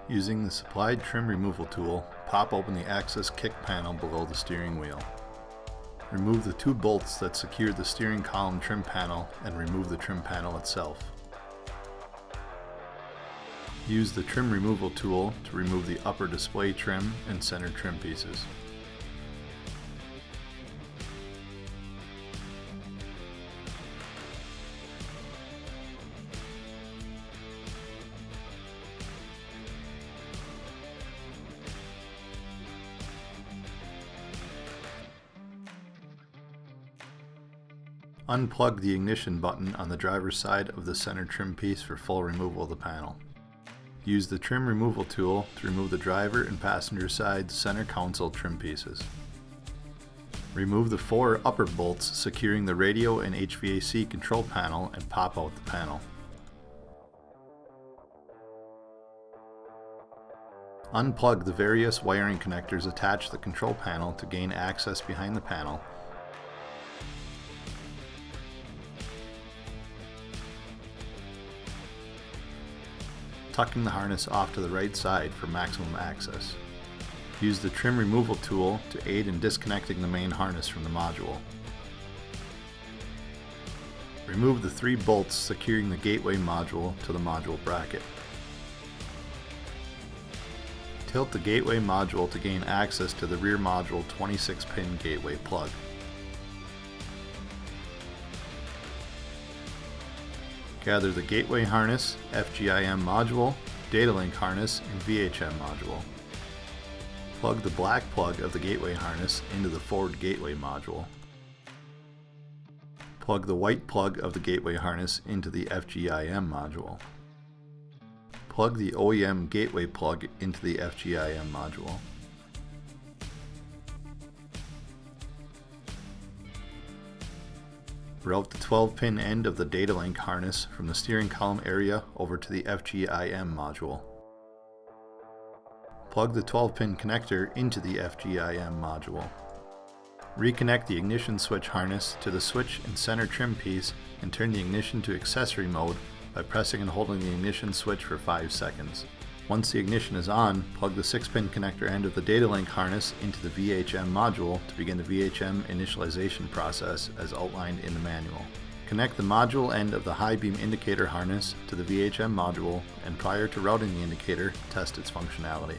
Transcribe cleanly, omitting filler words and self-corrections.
Using the supplied trim removal tool, pop open the access kick panel below the steering wheel. Remove the two bolts that secure the steering column trim panel and remove the trim panel itself. Use the trim removal tool to remove the upper display trim and center trim pieces. Unplug the ignition button on the driver's side of the center trim piece for full removal of the panel. Use the trim removal tool to remove the driver and passenger side center console trim pieces. Remove the 4 upper bolts securing the radio and HVAC control panel and pop out the panel. Unplug the various wiring connectors attached to the control panel to gain access behind the panel. Tucking the harness off to the right side for maximum access. Use the trim removal tool to aid in disconnecting the main harness from the module. Remove the 3 bolts securing the gateway module to the module bracket. Tilt the gateway module to gain access to the rear module 26-pin gateway plug. Gather the gateway harness, FGIM module, data link harness, and VHM module. Plug the black plug of the gateway harness into the forward gateway module. Plug the white plug of the gateway harness into the FGIM module. Plug the OEM gateway plug into the FGIM module. Route the 12-pin end of the data link harness from the steering column area over to the FGIM module. Plug the 12-pin connector into the FGIM module. Reconnect the ignition switch harness to the switch and center trim piece and turn the ignition to accessory mode by pressing and holding the ignition switch for 5 seconds. Once the ignition is on, plug the 6-pin connector end of the data link harness into the VHM module to begin the VHM initialization process as outlined in the manual. Connect the module end of the high beam indicator harness to the VHM module and prior to routing the indicator, test its functionality.